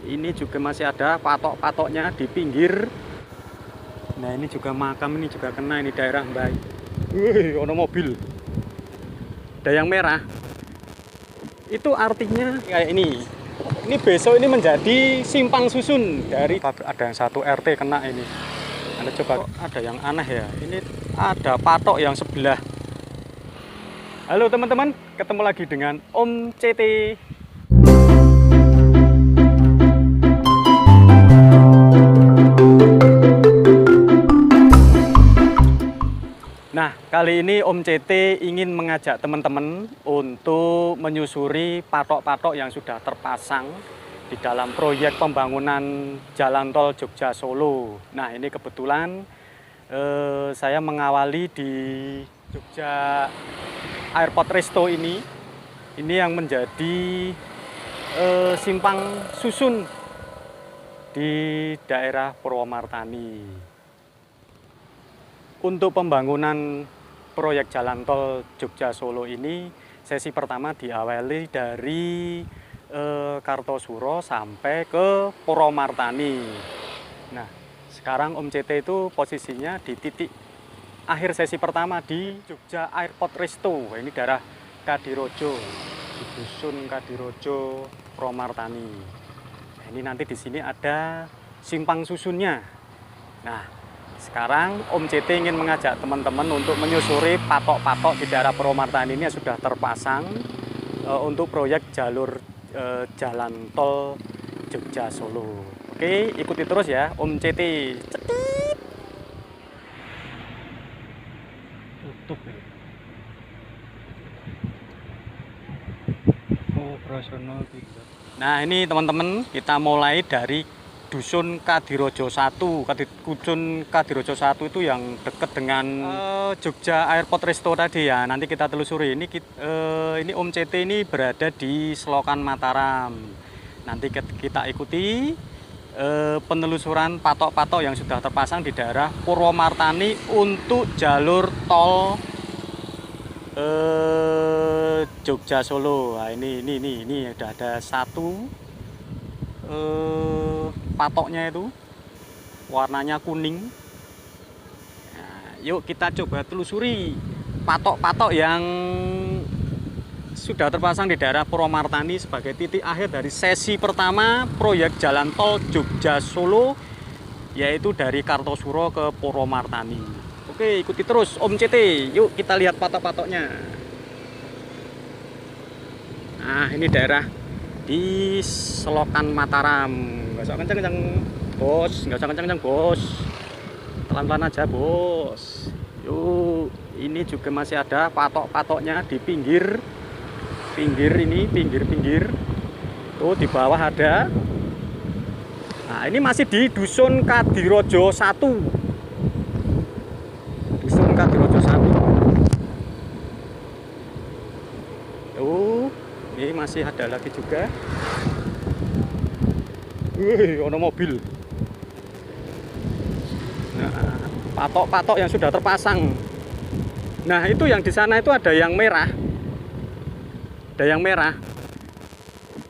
Ini juga masih ada patok-patoknya di pinggir. Nah ini juga makam, ini juga kena, ini daerah Mbak. Wih, ada mobil. Ada yang merah. Itu artinya kayak ini. Ini besok ini menjadi simpang susun dari ada yang satu RT kena ini. Anda coba, ada yang aneh ya. Ini ada patok yang sebelah. Halo teman-teman, ketemu lagi dengan Om CT. Nah, kali ini Om CT ingin mengajak teman-teman untuk menyusuri patok-patok yang sudah terpasang di dalam proyek pembangunan Jalan Tol Jogja Solo. Nah, ini kebetulan saya mengawali di Jogja Airport Resto ini yang menjadi simpang susun di daerah Purwomartani. Untuk pembangunan proyek Jalan Tol Jogja Solo ini, sesi pertama diawali dari Kartosuro sampai ke Purwomartani. Nah, sekarang Om CT itu posisinya di titik akhir sesi pertama di Jogja Airport Resto. Ini daerah Kadirojo, di Dusun Kadirojo, Purwomartani. Nah, ini nanti di sini ada simpang susunnya. Nah, sekarang Om CT ingin mengajak teman-teman untuk menyusuri patok-patok di daerah Purwomartani ini yang sudah terpasang untuk proyek jalur Jalan Tol Jogja Solo. Oke, ikuti terus ya Om CT. Cetit. Tutup ya. Operasional tidak. Nah ini teman-teman, kita mulai dari Dusun Kadirojo 1. Dusun Kadirojo 1 itu yang dekat dengan Jogja Airport Resto tadi ya. Nanti kita telusuri. Ini Om CT ini berada di Selokan Mataram. Nanti kita ikuti penelusuran patok-patok yang sudah terpasang di daerah Purwomartani untuk jalur tol Jogja Solo. Nah, ini udah ada satu patoknya itu warnanya kuning. Nah, yuk kita coba telusuri patok-patok yang sudah terpasang di daerah Purwomartani sebagai titik akhir dari sesi pertama proyek Jalan Tol Jogja Solo, yaitu dari Kartosuro ke Purwomartani. Oke, ikuti terus Om CT. Yuk kita lihat patok-patoknya. Nah, ini daerah di Selokan Mataram. Nggak usah kencang-kencang bos, nggak usah kencang-kencang bos, pelan-pelan aja bos. Yuk, ini juga masih ada patok-patoknya di pinggir ini, pinggir. Tuh di bawah ada. Nah ini masih di Dusun Kadirojo 1. Dusun Kadirojo 1. Tuh, ini masih ada lagi juga. Wih, ada mobil. Nah, patok-patok yang sudah terpasang. Nah, itu yang di sana itu ada yang merah. Ada yang merah.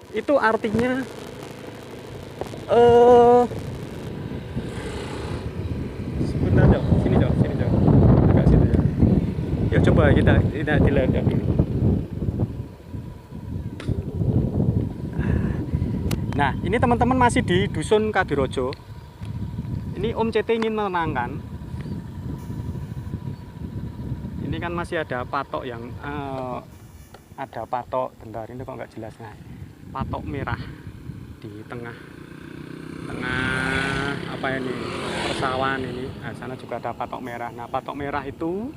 Itu artinya sebentar, Jok. Sini, Jok. Agak situ ya. Ya coba kita dilihat dulu. Nah, ini teman-teman masih di Dusun Kadirojo. Ini Om CT ingin menenangkan. Ini kan masih ada patok yang ada patok, bentar ini kok nggak jelas. Nah, patok merah di tengah apa ini, persawahan ini. Nah, sana juga ada patok merah. Nah, patok merah itu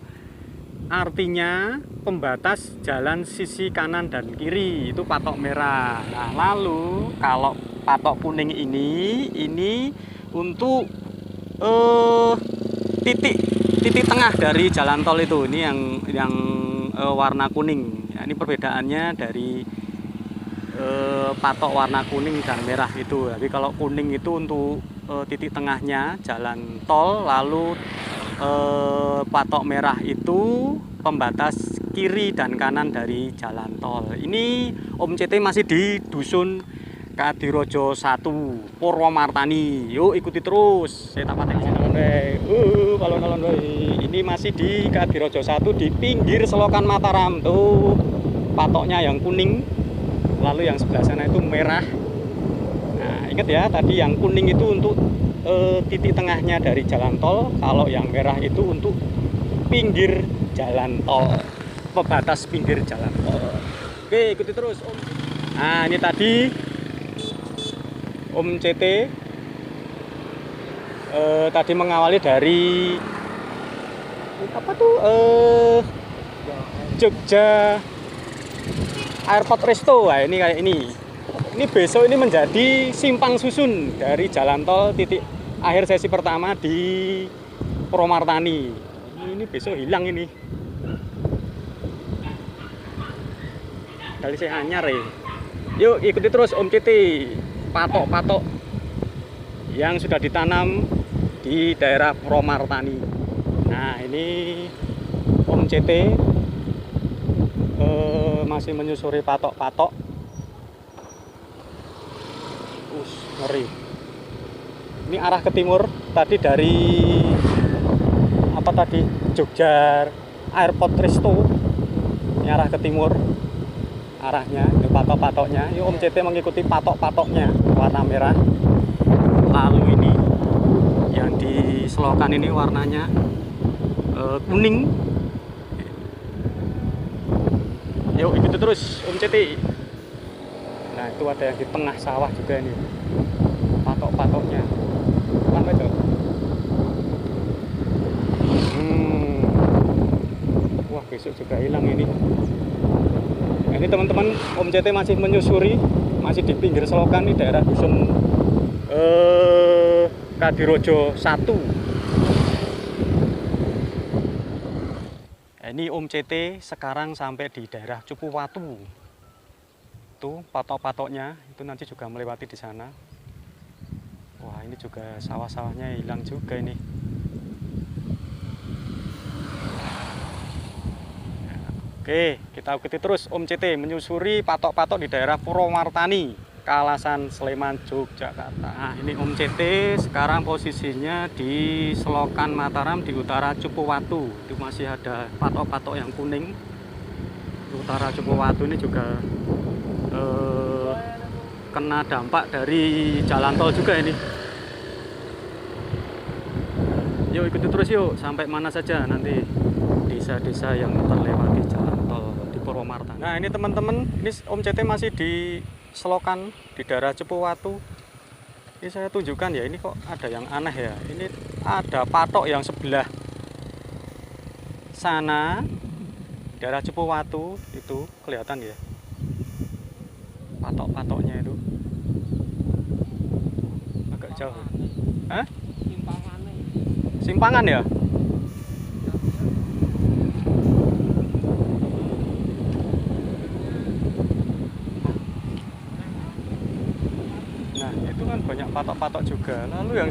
artinya pembatas jalan sisi kanan dan kiri, itu patok merah. Nah, lalu kalau patok kuning ini untuk titik tengah dari jalan tol itu. Ini yang warna kuning. Ya, ini perbedaannya dari patok warna kuning dan merah itu. Jadi kalau kuning itu untuk titik tengahnya jalan tol, lalu patok merah itu pembatas kiri dan kanan dari jalan tol. Ini Om CT masih di Dusun Kadirojo 1 Purwomartani. Yuk ikuti terus. Saya tamat balon-balon. Ini masih di Kadirojo 1 di pinggir selokan Mataram. Tuh patoknya yang kuning. Lalu yang sebelah sana itu merah. Nah, ingat ya, tadi yang kuning itu untuk titik tengahnya dari jalan tol. Kalau yang merah itu untuk pinggir jalan tol. Pembatas pinggir jalan tol. Oke, ikuti terus Om. Nah, ini tadi Om CT tadi mengawali dari apa tuh Jogja Airport Resto. Nah, ini kayak ini. Ini besok ini menjadi simpang susun dari jalan tol titik akhir sesi pertama di Purwomartani. Ini besok hilang ini. Kali saya anyar ya. Yuk ikuti terus Om CT. Patok-patok yang sudah ditanam di daerah Purwomartani. Nah, ini Om CT masih menyusuri patok-patok. Ngeri. Ini arah ke timur. Tadi dari apa tadi? Jogja Airport Resto. Ini arah ke timur. Arahnya, itu patok-patoknya. Yuk Om CT mengikuti patok-patoknya warna merah. Lalu ini yang di selokan ini warnanya kuning. Yuk ikuti terus Om CT. Nah, itu ada yang di tengah sawah juga ini. Patok-patoknya. Mana itu? Wah, besok juga hilang ini. Ini teman-teman, Om CT masih menyusuri, masih di pinggir selokan di daerah dusun Kadirojo 1. Ini Om CT sekarang sampai di daerah Cupuwatu. Itu patok-patoknya, itu nanti juga melewati di sana. Wah, ini juga sawah-sawahnya hilang juga ini. Oke, kita ikuti terus Om CT menyusuri patok-patok di daerah Purwomartani, Kalasan, Sleman, Yogyakarta. Nah, ini Om CT sekarang posisinya di selokan Mataram di utara Cupuwatu. Itu masih ada patok-patok yang kuning. Di utara Cupuwatu ini juga kena dampak dari jalan tol juga ini. Yuk ikuti terus yuk, sampai mana saja nanti desa-desa yang terlewati jalan tol di Purwomartani. Nah, ini teman-teman, ini Om CT masih di selokan di daerah Cupuwatu. Ini saya tunjukkan ya, ini kok ada yang aneh ya. Ini ada patok yang sebelah sana daerah Cupuwatu itu kelihatan ya. Patok-patoknya itu agak jauh. Hah? Simpangan ya? Nah, itu kan banyak patok-patok juga. Lalu yang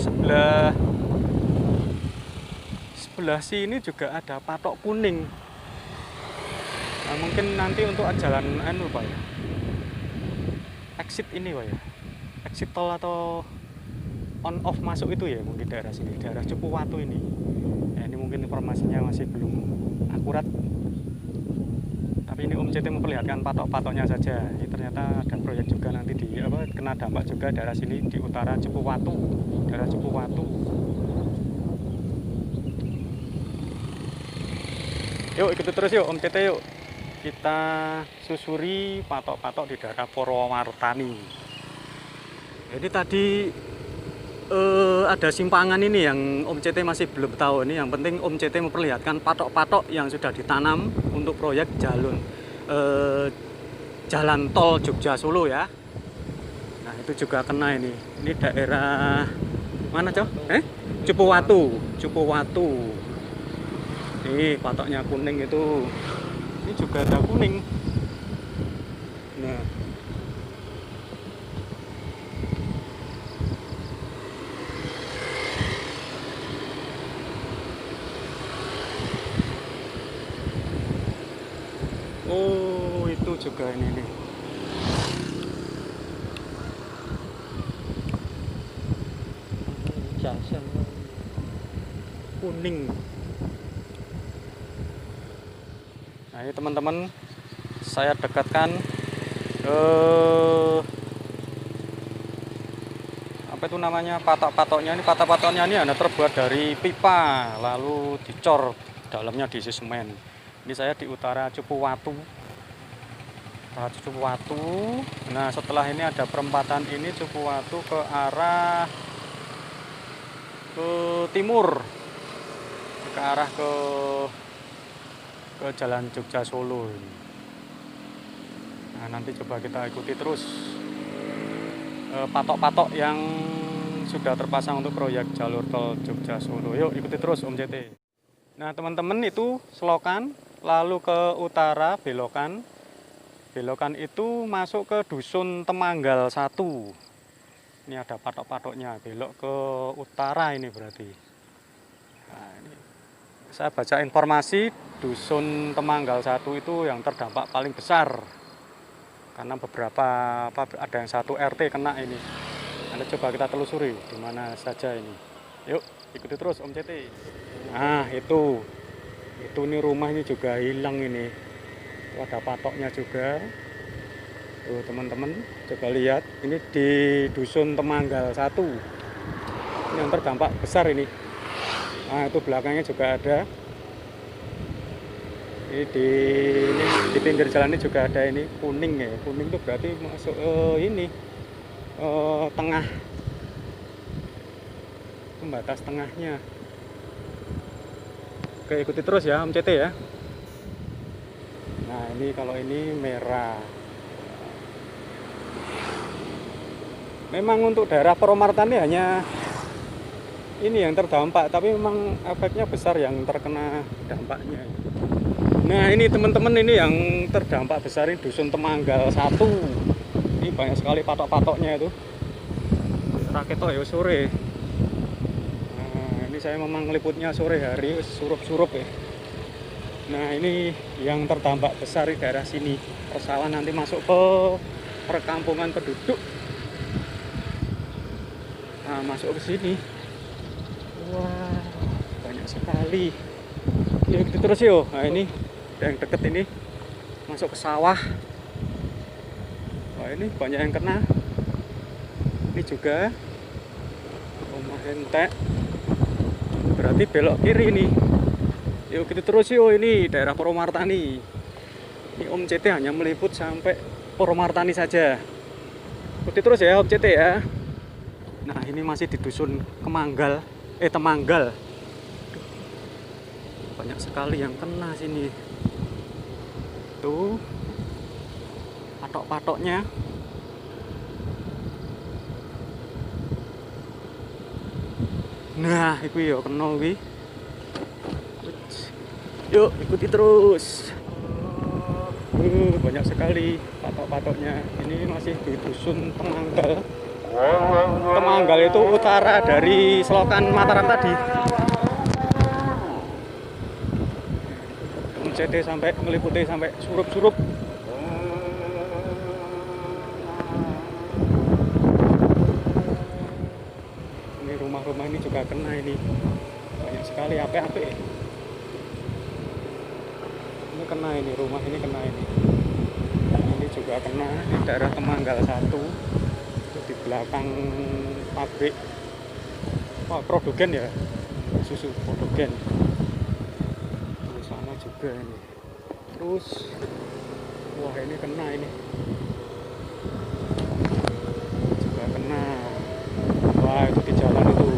sebelah sini juga ada patok kuning. Nah, mungkin nanti untuk jalan Pak ya. Exit ini Pak ya. Exit tol atau on off masuk itu ya, mungkin daerah sini, daerah Cupuwatu ini. Ya, ini mungkin informasinya masih belum akurat. Tapi ini Om CT memperlihatkan patok-patoknya saja. Ini ternyata ada proyek juga nanti di kena dampak juga daerah sini di utara Cupuwatu, daerah Cupuwatu. Yuk ikuti terus yuk Om CT yuk. Kita susuri patok-patok di daerah Purwomartani. Jadi tadi ada simpangan ini yang Om CT masih belum tahu. Ini yang penting Om CT memperlihatkan patok-patok yang sudah ditanam untuk proyek jalan tol Jogja Solo ya. Nah, itu juga kena ini. Ini daerah mana, Cok? Cupuwatu. Ini patoknya kuning itu. Ini juga ada kuning. Nah, oh, itu juga ini nih. Junction kuning. Nah ini teman-teman, saya dekatkan apa itu namanya, patok-patoknya. Ini patok-patoknya ini ada terbuat dari pipa, lalu dicor, dalamnya diisi semen. Ini saya di utara Cupuwatu. Nah setelah ini ada perempatan ini Cupuwatu ke arah ke timur, ke arah ke Jalan Jogja Solo. Nah nanti coba kita ikuti terus patok-patok yang sudah terpasang untuk proyek jalur tol Jogja Solo. Yuk ikuti terus Om CT. Nah teman-teman, itu selokan, lalu ke utara belokan itu masuk ke Dusun Temanggal 1. Ini ada patok-patoknya, belok ke utara ini berarti. Nah, ini saya baca informasi, Dusun Temanggal 1 itu yang terdampak paling besar. Karena beberapa ada yang satu RT kena ini. Nanti coba kita telusuri di mana saja ini. Yuk, ikuti terus Om CT. Nah, itu nih rumah ini juga hilang ini. Itu ada patoknya juga. Tuh teman-teman, coba lihat, ini di Dusun Temanggal 1. Ini yang terdampak besar ini. Nah, itu belakangnya juga ada. Ini di pinggir jalan ini juga ada ini kuning ya. Kuning itu berarti masuk ini tengah, pembatas tengahnya. Oke, ikuti terus ya Om CT ya. Nah, ini kalau ini merah. Memang untuk daerah Purwomartani hanya ini yang terdampak, tapi memang efeknya besar yang terkena dampaknya. Nah ini teman-teman, ini yang terdampak besar ini Dusun Temanggal 1. Ini banyak sekali patok-patoknya itu. Raketo ya sore. Nah ini saya memang meliputnya sore hari, surup-surup ya. Nah ini yang terdampak besar di daerah sini. Persawahan nanti masuk ke perkampungan penduduk. Nah masuk ke sini. Wah banyak sekali. Ya gitu terus yo. Nah ini yang deket ini masuk ke sawah. Wah ini banyak yang kena. Ini juga rumah entek. Berarti belok kiri ini. Yuk gitu terus yo, ini daerah Purwomartani. Ini Om CT hanya meliput sampai Purwomartani saja. Ikuti terus ya Om CT ya. Nah ini masih di Dusun Temanggal. Banyak sekali yang kena sini. Tuh patok-patoknya. Nah itu ya kena iki. Yuk ikuti terus. Banyak sekali patok-patoknya. Ini masih di Dusun Temanggal. Temanggal itu utara dari selokan Mataram tadi. CT sampai meliputi sampai surup-surup. Ini rumah-rumah ini juga kena ini. Banyak sekali ape-ape. Ini kena ini, rumah ini kena ini. Ini juga kena di daerah Temanggal 1. Itu di belakang pabrik. Oh, Produgen ya. Susu Produgen. Juga ini. Terus wah ini kena ini. Juga kena. Wah itu di jalan itu.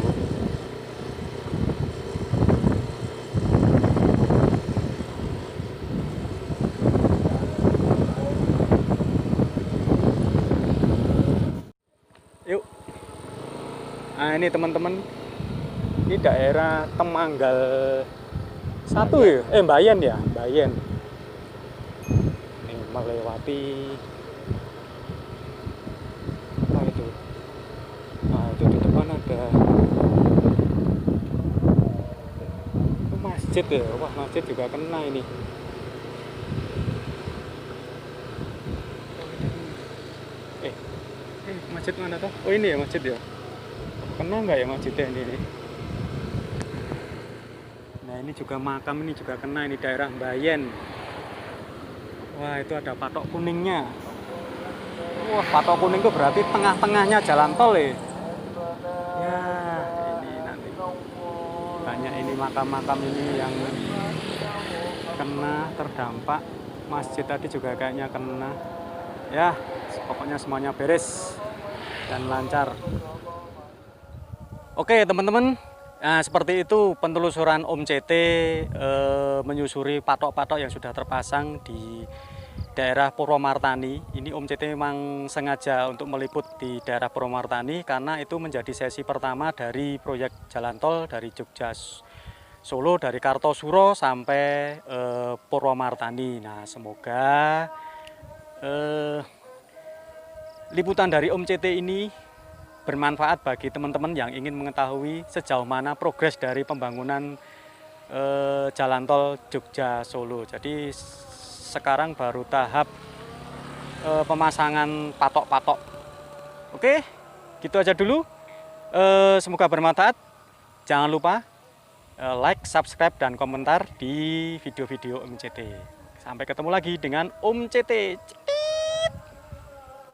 Yuk. Nah ini teman-teman, ini daerah Temanggal 1 ya? Mbayan ya? Mbayan. Ini melewati apa itu? Nah itu di depan ada masjid ya? Wah masjid juga kena ini. Masjid mana toh? Oh ini ya masjid ya? Kena nggak ya masjidnya ini? Nah ini juga makam, ini juga kena, ini daerah Mbayen. Wah itu ada patok kuningnya. Wah patok kuning itu berarti tengah-tengahnya jalan tol ya. Ya ini nanti banyak ini makam-makam ini yang kena terdampak. Masjid tadi juga kayaknya kena. Ya pokoknya semuanya beres dan lancar. Oke teman-teman, nah, seperti itu penelusuran Om CT menyusuri patok-patok yang sudah terpasang di daerah Purwomartani. Ini Om CT memang sengaja untuk meliput di daerah Purwomartani karena itu menjadi sesi pertama dari proyek jalan tol dari Jogja Solo, dari Kartosuro sampai Purwomartani. Nah semoga liputan dari Om CT ini bermanfaat bagi teman-teman yang ingin mengetahui sejauh mana progres dari pembangunan jalan tol Jogja Solo. Jadi sekarang baru tahap pemasangan patok-patok. Oke, gitu aja dulu. Semoga bermanfaat. Jangan lupa like, subscribe, dan komentar di video-video Om CT. Sampai ketemu lagi dengan Om CT.